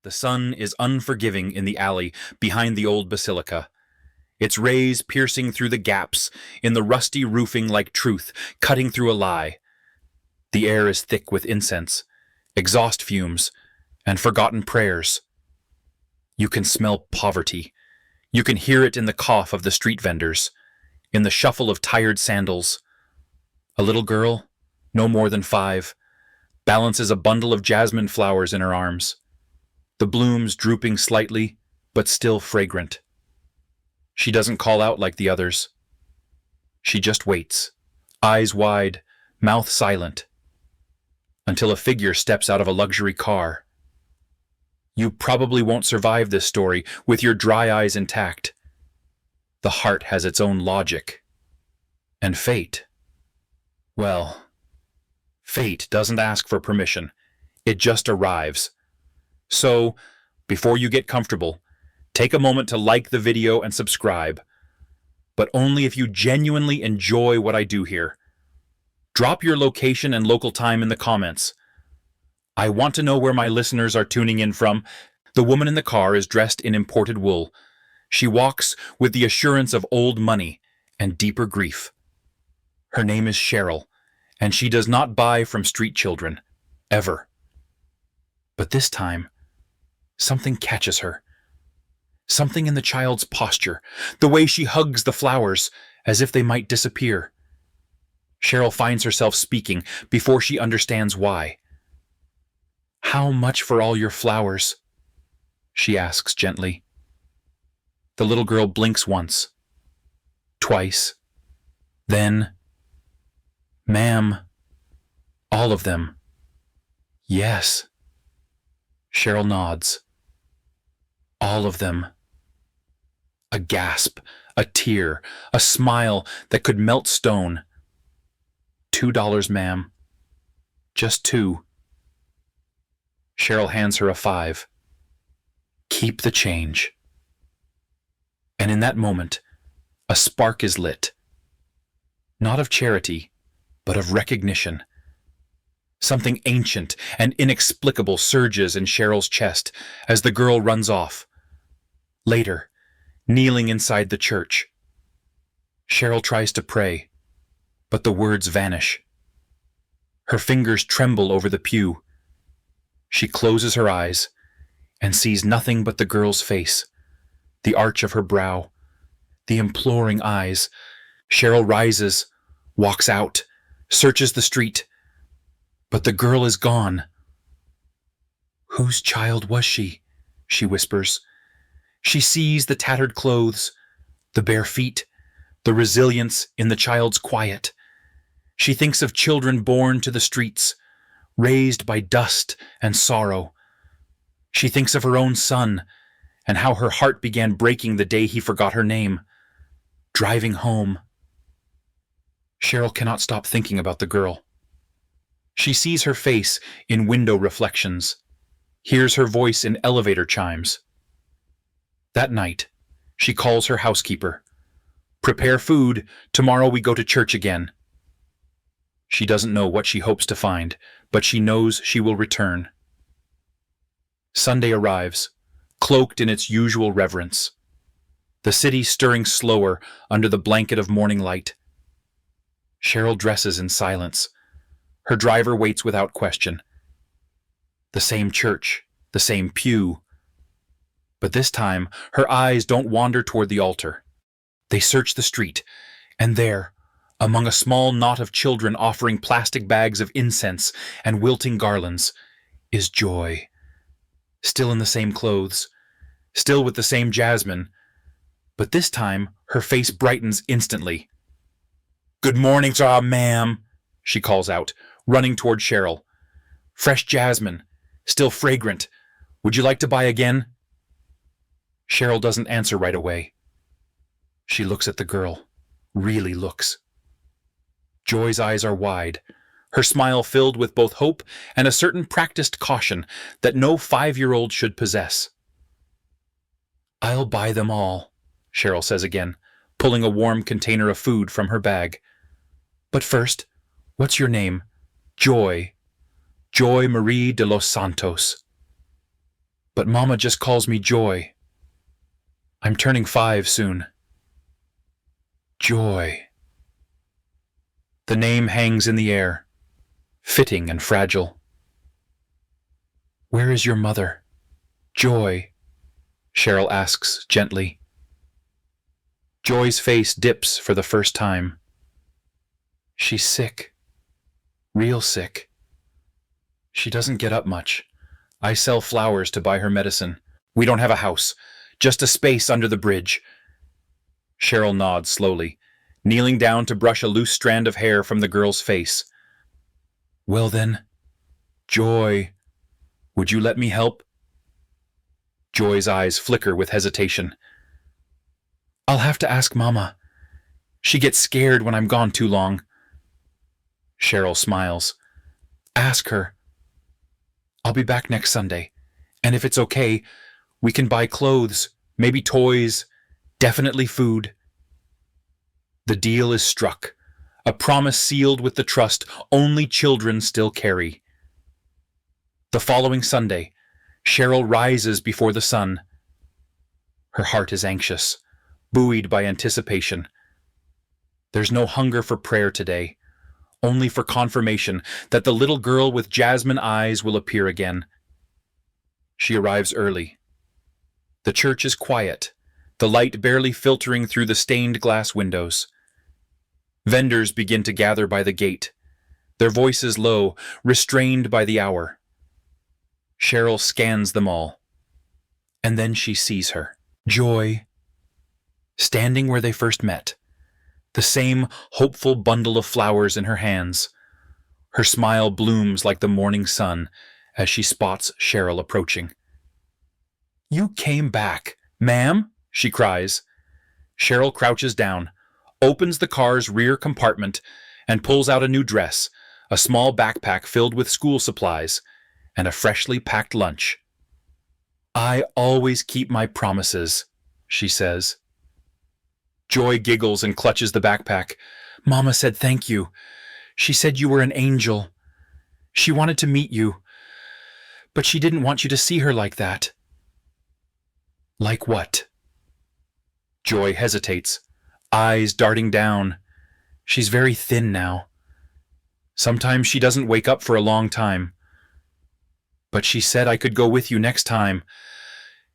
The sun is unforgiving in the alley behind the old basilica, its rays piercing through the gaps in the rusty roofing like truth cutting through a lie. The air is thick with incense, exhaust fumes, and forgotten prayers. You can smell poverty. You can hear it in the cough of the street vendors, in the shuffle of tired sandals. A little girl, no more than 5, balances a bundle of jasmine flowers in her arms, the blooms drooping slightly, but still fragrant. She doesn't call out like the others. She just waits, eyes wide, mouth silent, until a figure steps out of a luxury car. You probably won't survive this story with your dry eyes intact. The heart has its own logic. And fate, well, fate doesn't ask for permission. It just arrives. So, before you get comfortable, take a moment to like the video and subscribe, but only if you genuinely enjoy what I do here. Drop your location and local time in the comments. I want to know where my listeners are tuning in from. The woman in the car is dressed in imported wool. She walks with the assurance of old money and deeper grief. Her name is Cheryl, and she does not buy from street children, ever. But this time, something catches her. Something in the child's posture, the way she hugs the flowers as if they might disappear. Cheryl finds herself speaking before she understands why. "How much for all your flowers?" she asks gently. The little girl blinks once, twice, then, "Ma'am, all of them." "Yes." Cheryl nods. "All of them." A gasp, a tear, a smile that could melt stone. $2, ma'am. Just 2. Cheryl hands her a 5. "Keep the change." And in that moment, a spark is lit. Not of charity, but of recognition. Something ancient and inexplicable surges in Cheryl's chest as the girl runs off. Later, kneeling inside the church, Cheryl tries to pray, but the words vanish. Her fingers tremble over the pew. She closes her eyes and sees nothing but the girl's face, the arch of her brow, the imploring eyes. Cheryl rises, walks out, searches the street, but the girl is gone. "Whose child was she?" she whispers. She sees the tattered clothes, the bare feet, the resilience in the child's quiet. She thinks of children born to the streets, raised by dust and sorrow. She thinks of her own son and how her heart began breaking the day he forgot her name. Driving home. Cheryl cannot stop thinking about the girl. She sees her face in window reflections, hears her voice in elevator chimes. That night, she calls her housekeeper. "Prepare food, tomorrow we go to church again." She doesn't know what she hopes to find, but she knows she will return. Sunday arrives, cloaked in its usual reverence. The city stirring slower under the blanket of morning light. Cheryl dresses in silence. Her driver waits without question. The same church, the same pew. But this time, her eyes don't wander toward the altar. They search the street, and there, among a small knot of children offering plastic bags of incense and wilting garlands, is Joy. Still in the same clothes, still with the same jasmine, but this time her face brightens instantly. "Good morning, sir, ma'am," she calls out, running toward Cheryl. "Fresh jasmine, still fragrant. Would you like to buy again?" Cheryl doesn't answer right away. She looks at the girl, really looks. Joy's eyes are wide, her smile filled with both hope and a certain practiced caution that no 5-year-old should possess. "I'll buy them all," Cheryl says again, pulling a warm container of food from her bag. "But first, what's your name?" "Joy. Joy Marie de los Santos." But Mama just calls me Joy. I'm turning 5 soon. Joy. The name hangs in the air, fitting and fragile. Where is your mother? Joy, Cheryl asks gently. Joy's face dips for the first time. She's sick. Real sick. She doesn't get up much. I sell flowers to buy her medicine. We don't have a house, just a space under the bridge. Cheryl nods slowly, kneeling down to brush a loose strand of hair from the girl's face. Well then, Joy, would you let me help? Joy's eyes flicker with hesitation. I'll have to ask Mama. She gets scared when I'm gone too long. Cheryl smiles. Ask her. I'll be back next Sunday, and if it's okay, we can buy clothes, maybe toys, definitely food. The deal is struck, a promise sealed with the trust only children still carry. The following Sunday, Cheryl rises before the sun. Her heart is anxious, buoyed by anticipation. There's no hunger for prayer today, only for confirmation that the little girl with jasmine eyes will appear again. She arrives early. The church is quiet, the light barely filtering through the stained glass windows. Vendors begin to gather by the gate, their voices low, restrained by the hour. Cheryl scans them all, and then she sees her, Joy, standing where they first met, the same hopeful bundle of flowers in her hands. Her smile blooms like the morning sun as she spots Cheryl approaching. You came back, ma'am, she cries. Cheryl crouches down, opens the car's rear compartment, and pulls out a new dress, a small backpack filled with school supplies, and a freshly packed lunch. I always keep my promises, she says. Joy giggles and clutches the backpack. Mama said thank you. She said you were an angel. She wanted to meet you, but she didn't want you to see her like that. Like what? Joy hesitates, eyes darting down. She's very thin now. Sometimes she doesn't wake up for a long time. But she said I could go with you next time.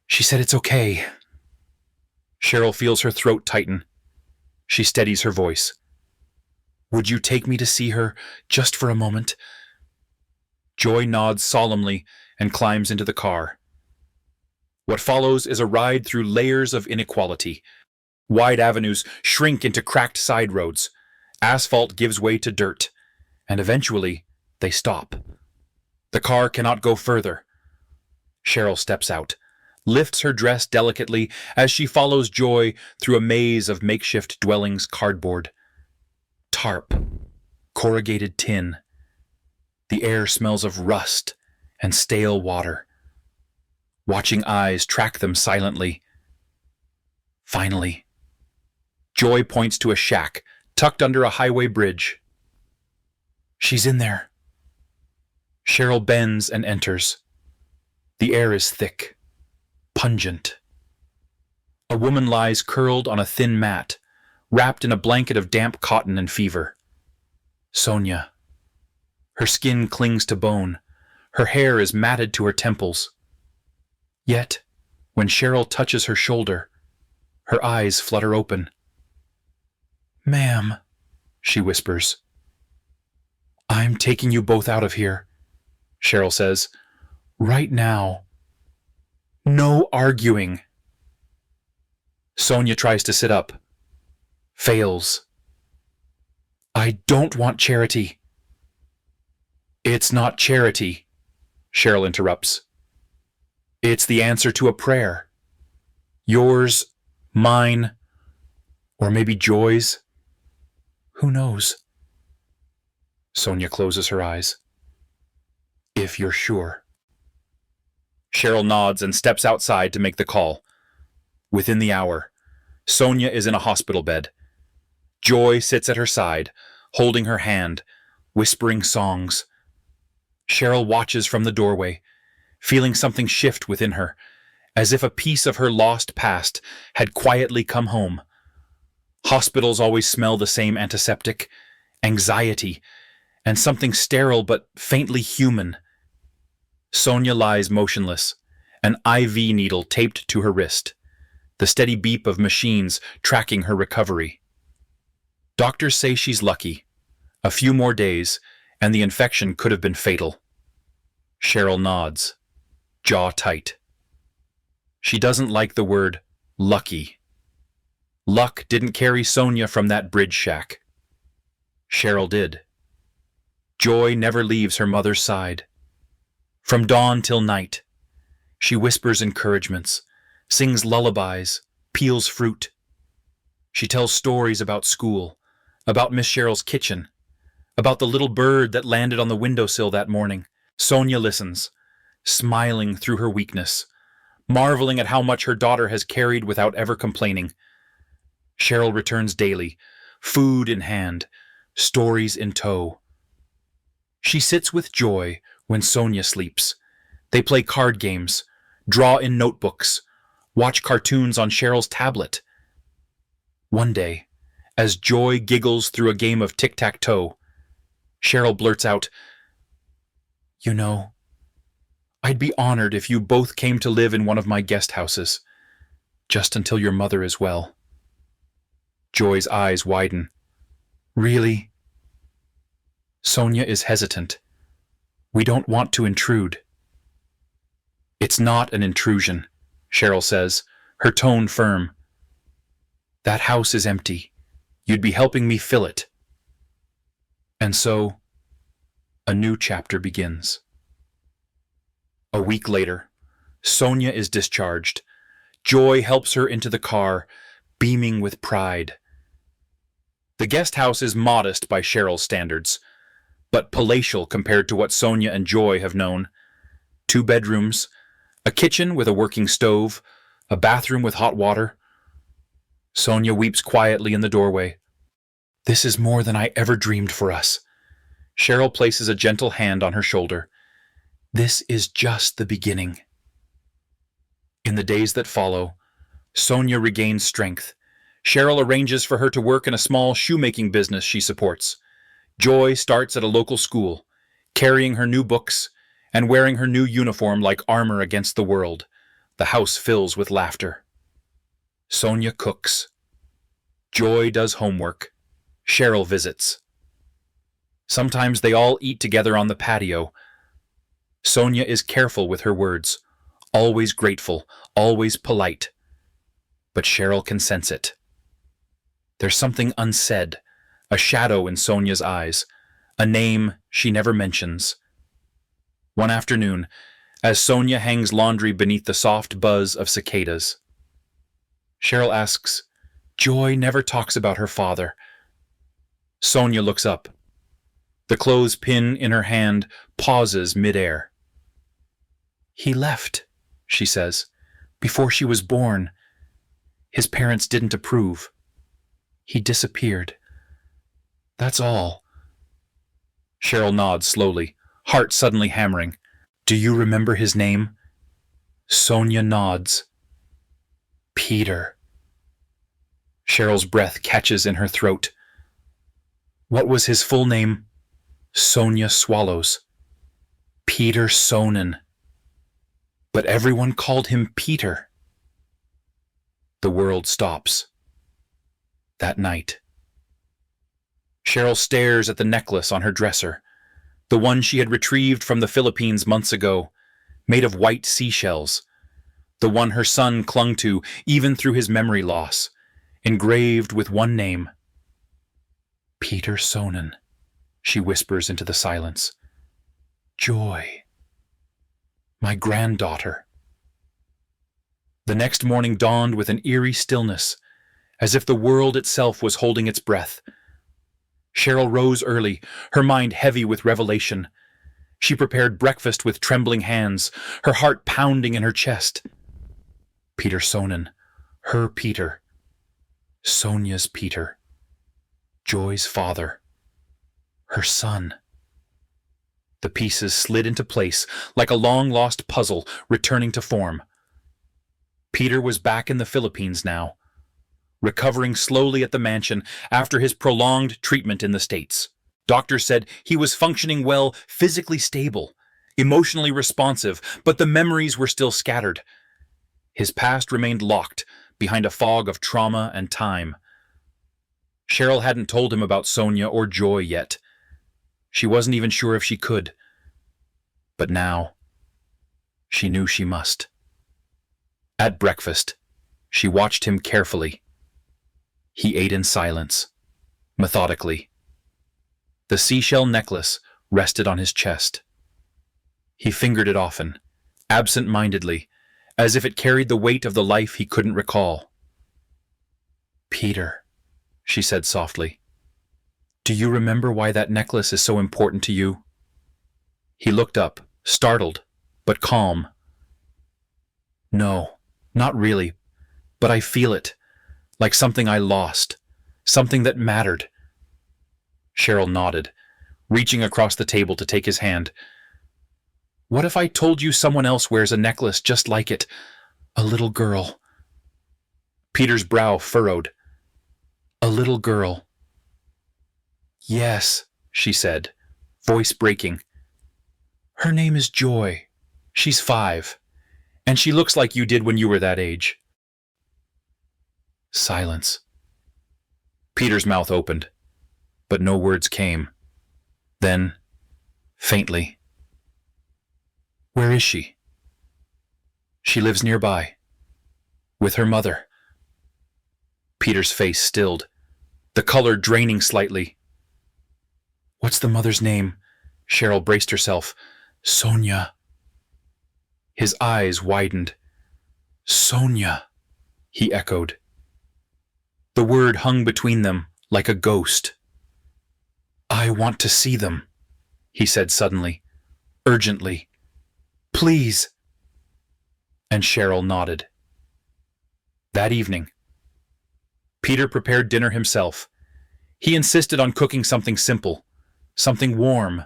She said it's okay. Cheryl feels her throat tighten. She steadies her voice. Would you take me to see her just for a moment? Joy nods solemnly and climbs into the car. What follows is a ride through layers of inequality. Wide avenues shrink into cracked side roads. Asphalt gives way to dirt, and eventually they stop. The car cannot go further. Cheryl steps out, lifts her dress delicately as she follows Joy through a maze of makeshift dwellings, cardboard, tarp, corrugated tin. The air smells of rust and stale water. Watching eyes track them silently. Finally, Joy points to a shack tucked under a highway bridge. She's in there. Cheryl bends and enters. The air is thick, pungent. A woman lies curled on a thin mat, wrapped in a blanket of damp cotton and fever. Sonia. Her skin clings to bone. Her hair is matted to her temples. Yet, when Cheryl touches her shoulder, her eyes flutter open. Ma'am, she whispers. I'm taking you both out of here, Cheryl says. Right now. No arguing. Sonia tries to sit up. Fails. I don't want charity. It's not charity, Cheryl interrupts. It's the answer to a prayer. Yours, mine, or maybe Joy's. Who knows? Sonia closes her eyes. If you're sure. Cheryl nods and steps outside to make the call. Within the hour, Sonia is in a hospital bed. Joy sits at her side, holding her hand, whispering songs. Cheryl watches from the doorway, feeling something shift within her, as if a piece of her lost past had quietly come home. Hospitals always smell the same antiseptic, anxiety, and something sterile but faintly human. Sonia lies motionless, an IV needle taped to her wrist, the steady beep of machines tracking her recovery. Doctors say she's lucky. A few more days, and the infection could have been fatal. Cheryl nods, jaw tight. She doesn't like the word lucky. Luck didn't carry Sonia from that bridge shack. Cheryl did. Joy never leaves her mother's side. From dawn till night, she whispers encouragements, sings lullabies, peels fruit. She tells stories about school, about Miss Cheryl's kitchen, about the little bird that landed on the windowsill that morning. Sonia listens, smiling through her weakness, marveling at how much her daughter has carried without ever complaining. Cheryl returns daily, food in hand, stories in tow. She sits with Joy when Sonia sleeps. They play card games, draw in notebooks, watch cartoons on Cheryl's tablet. One day, as Joy giggles through a game of tic-tac-toe, Cheryl blurts out, "You know, I'd be honored if you both came to live in one of my guest houses, just until your mother is well." Joy's eyes widen. "Really?" Sonia is hesitant. "We don't want to intrude." "It's not an intrusion," Cheryl says, her tone firm. "That house is empty. You'd be helping me fill it." And so, a new chapter begins. A week later, Sonia is discharged. Joy helps her into the car, beaming with pride. The guest house is modest by Cheryl's standards, but palatial compared to what Sonia and Joy have known. 2 bedrooms, a kitchen with a working stove, a bathroom with hot water. Sonia weeps quietly in the doorway. "This is more than I ever dreamed for us." Cheryl places a gentle hand on her shoulder. "This is just the beginning." In the days that follow, Sonia regains strength. Cheryl arranges for her to work in a small shoemaking business she supports. Joy starts at a local school, carrying her new books and wearing her new uniform like armor against the world. The house fills with laughter. Sonia cooks. Joy does homework. Cheryl visits. Sometimes they all eat together on the patio. Sonia is careful with her words, always grateful, always polite. But Cheryl can sense it. There's something unsaid, a shadow in Sonia's eyes, a name she never mentions. One afternoon, as Sonia hangs laundry beneath the soft buzz of cicadas, Cheryl asks, "Joy never talks about her father." Sonia looks up. The clothespin in her hand pauses midair. "He left," she says, "before she was born. His parents didn't approve. He disappeared. That's all." Cheryl nods slowly, heart suddenly hammering. "Do you remember his name?" Sonia nods. "Peter." Cheryl's breath catches in her throat. "What was his full name?" Sonia swallows. "Peter Sonen. But everyone called him Peter." The world stops. That night, Cheryl stares at the necklace on her dresser, the one she had retrieved from the Philippines months ago, made of white seashells, the one her son clung to even through his memory loss, engraved with one name. "Peter Sonen," she whispers into the silence. "Joy. My granddaughter." The next morning dawned with an eerie stillness, as if the world itself was holding its breath. Cheryl rose early, her mind heavy with revelation. She prepared breakfast with trembling hands, her heart pounding in her chest. Peter Sonen, her Peter, Sonia's Peter, Joy's father, her son. The pieces slid into place like a long-lost puzzle returning to form. Peter was back in the Philippines now, recovering slowly at the mansion after his prolonged treatment in the States. Doctors said he was functioning well, physically stable, emotionally responsive, but the memories were still scattered. His past remained locked behind a fog of trauma and time. Cheryl hadn't told him about Sonia or Joy yet. She wasn't even sure if she could. But now, she knew she must. At breakfast, she watched him carefully. He ate in silence, methodically. The seashell necklace rested on his chest. He fingered it often, absent-mindedly, as if it carried the weight of the life he couldn't recall. "Peter," she said softly, "do you remember why that necklace is so important to you?" He looked up, startled, but calm. "No, not really, but I feel it, like something I lost, something that mattered." Cheryl nodded, reaching across the table to take his hand. "What if I told you someone else wears a necklace just like it? A little girl." Peter's brow furrowed. "A little girl." "Yes," she said, voice breaking. "Her name is Joy. She's 5. And she looks like you did when you were that age." Silence. Peter's mouth opened, but no words came. Then, faintly, "Where is she?" "She lives nearby, with her mother." Peter's face stilled, the color draining slightly. "What's the mother's name?" Cheryl braced herself. "Sonia." His eyes widened. "Sonia," he echoed. The word hung between them like a ghost. "I want to see them," he said suddenly, urgently. "Please." And Cheryl nodded. That evening, Peter prepared dinner himself. He insisted on cooking something simple, something warm.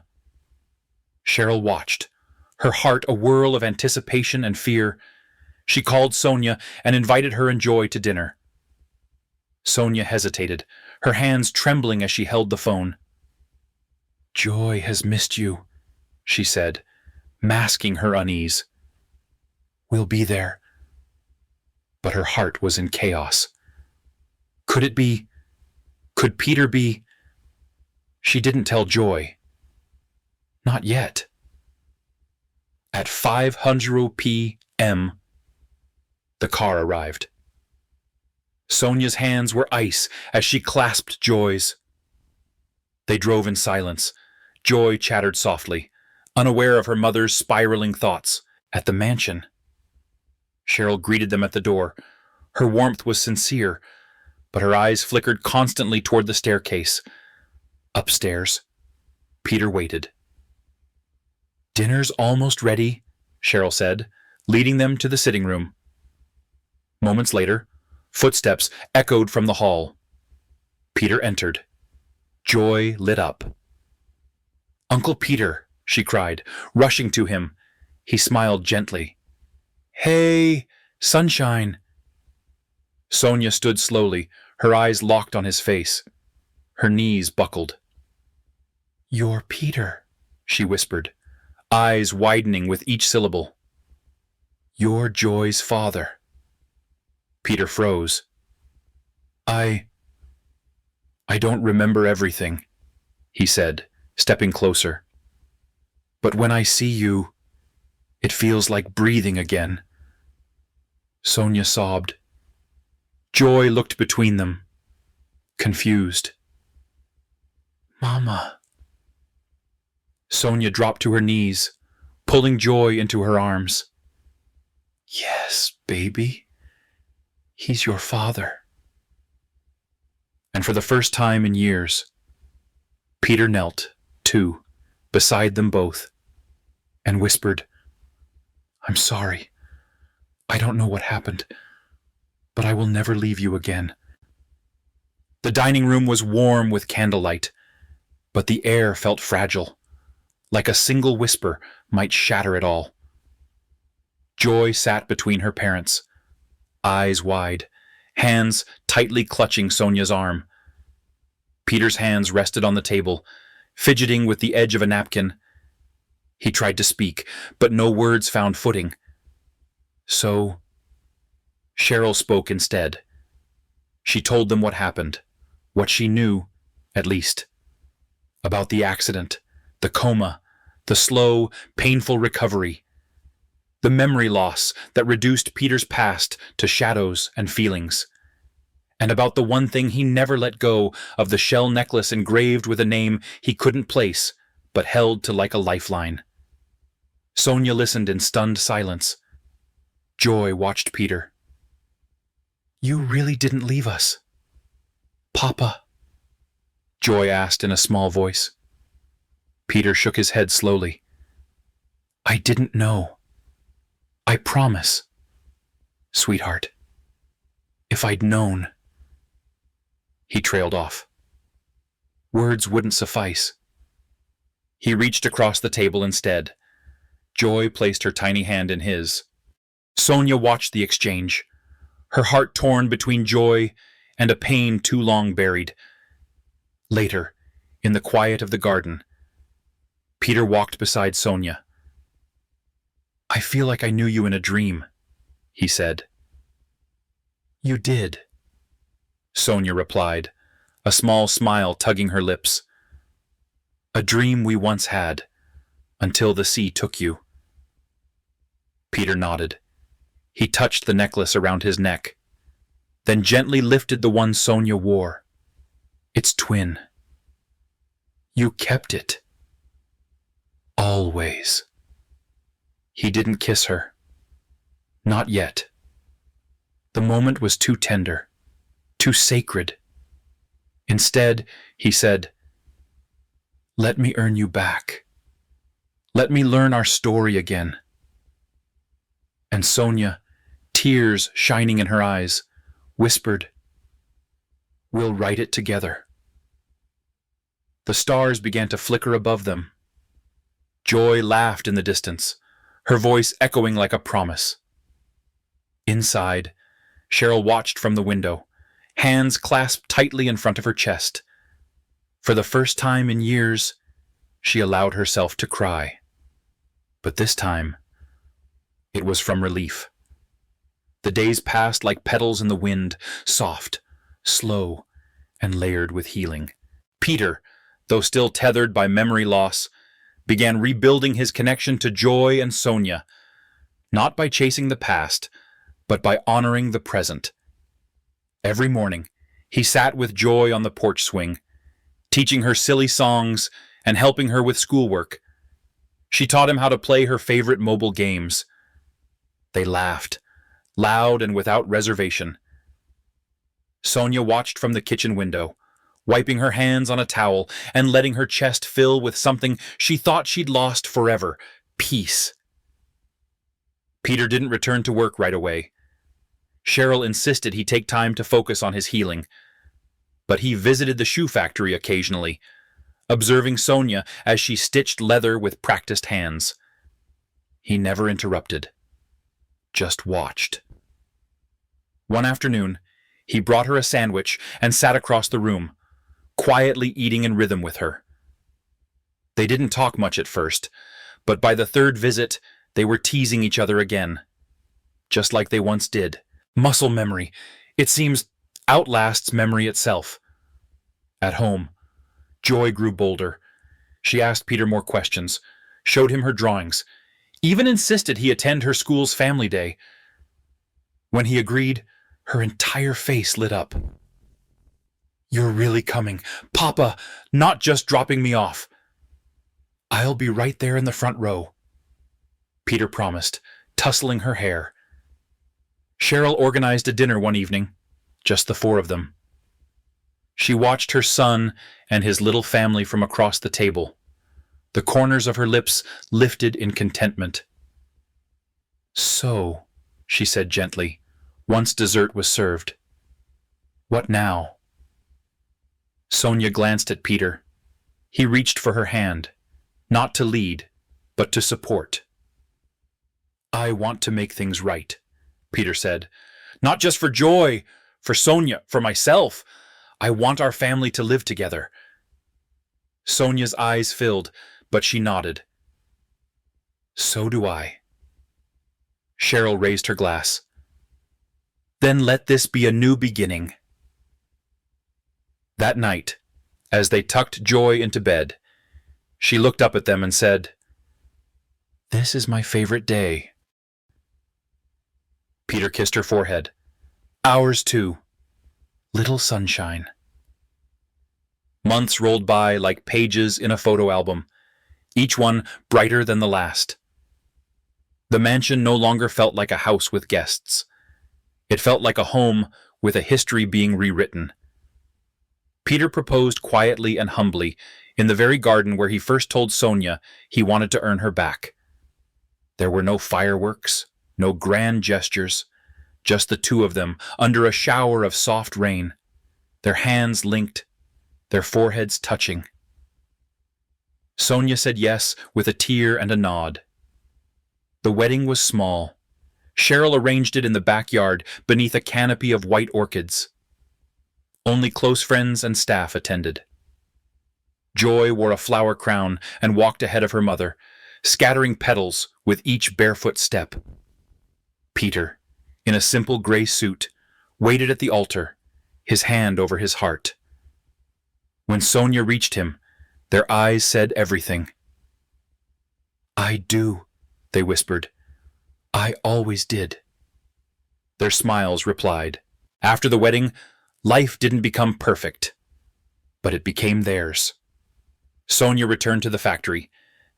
Cheryl watched, her heart a whirl of anticipation and fear. She called Sonia and invited her and Joy to dinner. Sonia hesitated, her hands trembling as she held the phone. "Joy has missed you," she said, masking her unease. "We'll be there." But her heart was in chaos. Could Peter be? She didn't tell Joy. Not yet. At 5:00 p.m., the car arrived. Sonia's hands were ice as she clasped Joy's. They drove in silence. Joy chattered softly, unaware of her mother's spiraling thoughts. At the mansion, Cheryl greeted them at the door. Her warmth was sincere, but her eyes flickered constantly toward the staircase. Upstairs, Peter waited. "Dinner's almost ready," Cheryl said, leading them to the sitting room. Moments later, footsteps echoed from the hall. Peter entered. Joy lit up. "Uncle Peter," she cried, rushing to him. He smiled gently. "Hey, sunshine." Sonia stood slowly, her eyes locked on his face. Her knees buckled. "You're Peter," she whispered, eyes widening with each syllable. "You're Joy's father." Peter froze. I don't remember everything," he said, stepping closer. "But when I see you, it feels like breathing again." Sonia sobbed. Joy looked between them, confused. "Mama." Sonia dropped to her knees, pulling Joy into her arms. "Yes, baby. He's your father." And for the first time in years, Peter knelt, too, beside them both, and whispered, "I'm sorry. I don't know what happened, but I will never leave you again." The dining room was warm with candlelight, but the air felt fragile, like a single whisper might shatter it all. Joy sat between her parents, eyes wide, hands tightly clutching Sonia's arm. Peter's hands rested on the table, fidgeting with the edge of a napkin. He tried to speak, but no words found footing. So, Cheryl spoke instead. She told them what happened, what she knew, at least, about the accident, the coma, the slow, painful recovery, the memory loss that reduced Peter's past to shadows and feelings, and about the one thing he never let go of, the shell necklace engraved with a name he couldn't place but held to like a lifeline. Sonia listened in stunned silence. Joy watched Peter. "You really didn't leave us, Papa?" Joy asked in a small voice. Peter shook his head slowly. "I didn't know. I promise. Sweetheart, if I'd known." He trailed off. Words wouldn't suffice. He reached across the table instead. Joy placed her tiny hand in his. Sonia watched the exchange, her heart torn between joy and a pain too long buried. Later, in the quiet of the garden, Peter walked beside Sonia. "I feel like I knew you in a dream," he said. "You did," Sonia replied, a small smile tugging her lips. "A dream we once had, until the sea took you." Peter nodded. He touched the necklace around his neck, then gently lifted the one Sonia wore. Its twin. "You kept it. Always." He didn't kiss her. Not yet. The moment was too tender, too sacred. Instead, he said, "Let me earn you back. Let me learn our story again." And Sonia, tears shining in her eyes, whispered, "We'll write it together." The stars began to flicker above them. Joy laughed in the distance, her voice echoing like a promise. Inside, Cheryl watched from the window, hands clasped tightly in front of her chest. For the first time in years, she allowed herself to cry. But this time, it was from relief. The days passed like petals in the wind, soft, slow, and layered with healing. Peter, though still tethered by memory loss, began rebuilding his connection to Joy and Sonia, not by chasing the past, but by honoring the present. Every morning, he sat with Joy on the porch swing, teaching her silly songs and helping her with schoolwork. She taught him how to play her favorite mobile games. They laughed, loud and without reservation. Sonia watched from the kitchen window, wiping her hands on a towel and letting her chest fill with something she thought she'd lost forever: peace. Peter didn't return to work right away. Cheryl insisted he take time to focus on his healing, but he visited the shoe factory occasionally, observing Sonia as she stitched leather with practiced hands. He never interrupted, just watched. One afternoon, he brought her a sandwich and sat across the room, quietly eating in rhythm with her. They didn't talk much at first, but by the third visit, they were teasing each other again, just like they once did. Muscle memory, it seems, outlasts memory itself. At home, Joy grew bolder. She asked Peter more questions, showed him her drawings, even insisted he attend her school's family day. When he agreed, her entire face lit up. "You're really coming, Papa, not just dropping me off." "I'll be right there in the front row," Peter promised, tussling her hair. Cheryl organized a dinner one evening, just the four of them. She watched her son and his little family from across the table, the corners of her lips lifted in contentment. "So," she said gently, once dessert was served, "what now?" Sonia glanced at Peter. He reached for her hand. not to lead, but to support. "I want to make things right," Peter said. "Not just for Joy, for Sonia, for myself. I want our family to live together." Sonia's eyes filled, but she nodded. "So do I." Cheryl raised her glass. "Then let this be a new beginning." That night, as they tucked Joy into bed, she looked up at them and said, "This is my favorite day." Peter kissed her forehead. "Ours too. Little sunshine." Months rolled by like pages in a photo album, each one brighter than the last. The mansion no longer felt like a house with guests. It felt like a home with a history being rewritten. Peter proposed quietly and humbly in the very garden where he first told Sonia he wanted to earn her back. There were no fireworks, no grand gestures, just the two of them under a shower of soft rain, their hands linked, their foreheads touching. Sonia said yes with a tear and a nod. The wedding was small. Cheryl arranged it in the backyard beneath a canopy of white orchids. Only close friends and staff attended. Joy wore a flower crown and walked ahead of her mother, scattering petals with each barefoot step. Peter, in a simple gray suit, waited at the altar, his hand over his heart. When Sonia reached him, their eyes said everything. "I do," they whispered. "I always did." Their smiles replied. After the wedding, life didn't become perfect, but it became theirs. Sonia returned to the factory,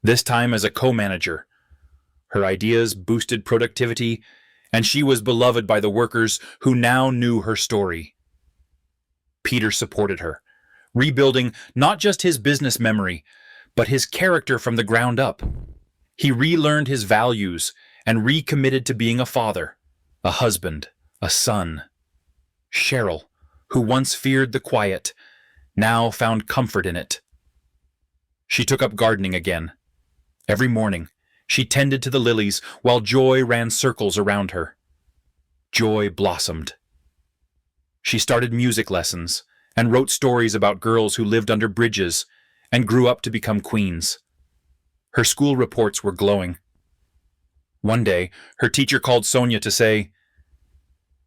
this time as a co-manager. Her ideas boosted productivity, and she was beloved by the workers who now knew her story. Peter supported her, rebuilding not just his business memory, but his character from the ground up. He relearned his values and recommitted to being a father, a husband, a son. Cheryl, who once feared the quiet, now found comfort in it. She took up gardening again. Every morning, she tended to the lilies while Joy ran circles around her. Joy blossomed. She started music lessons and wrote stories about girls who lived under bridges and grew up to become queens. Her school reports were glowing. One day, her teacher called Sonia to say,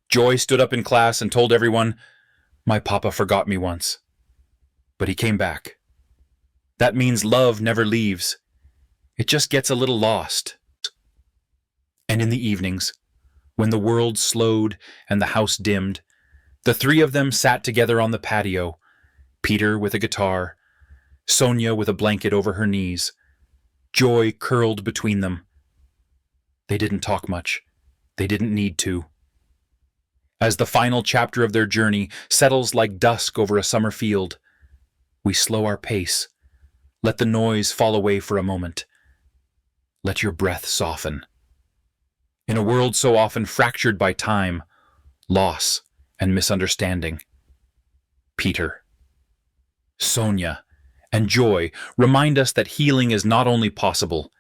"Joy stood up in class and told everyone, 'My papa forgot me once. But he came back.' That means love never leaves. It just gets a little lost." And in the evenings, when the world slowed and the house dimmed, the three of them sat together on the patio, Peter with a guitar, Sonia with a blanket over her knees, Joy curled between them. They didn't talk much. They didn't need to. As the final chapter of their journey settles like dusk over a summer field, we slow our pace. Let the noise fall away for a moment. Let your breath soften. In a world so often fractured by time, loss, and misunderstanding, Peter, Sonia, and Joy remind us that healing is not only possible,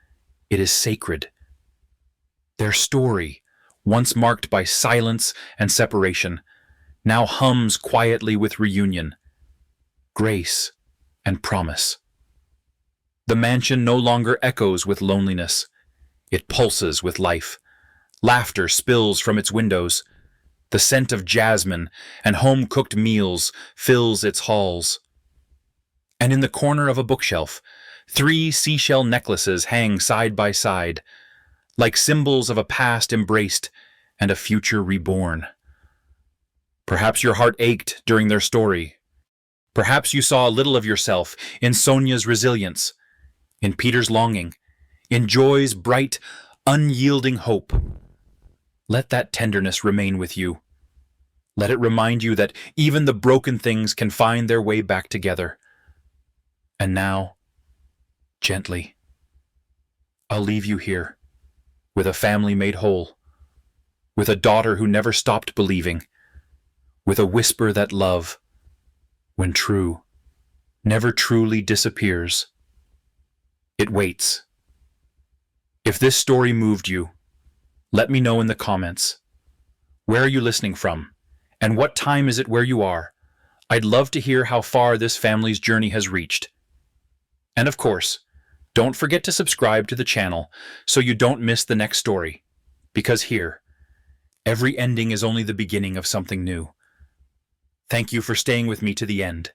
it is sacred. Their story, once marked by silence and separation, now hums quietly with reunion, grace, and promise. The mansion no longer echoes with loneliness. It pulses with life. Laughter spills from its windows. The scent of jasmine and home-cooked meals fills its halls. And in the corner of a bookshelf, 3 seashell necklaces hang side by side, like symbols of a past embraced and a future reborn. Perhaps your heart ached during their story. Perhaps you saw a little of yourself in Sonia's resilience, in Peter's longing, in Joy's bright, unyielding hope. Let that tenderness remain with you. Let it remind you that even the broken things can find their way back together. And now, gently, I'll leave you here, with a family made whole, with a daughter who never stopped believing, with a whisper that love, when true, never truly disappears, It waits. If this story moved you, let me know in the comments. Where are you listening from? And what time is it where you are? I'd love to hear how far this family's journey has reached. And of course, don't forget to subscribe to the channel so you don't miss the next story. Because here, every ending is only the beginning of something new. Thank you for staying with me to the end.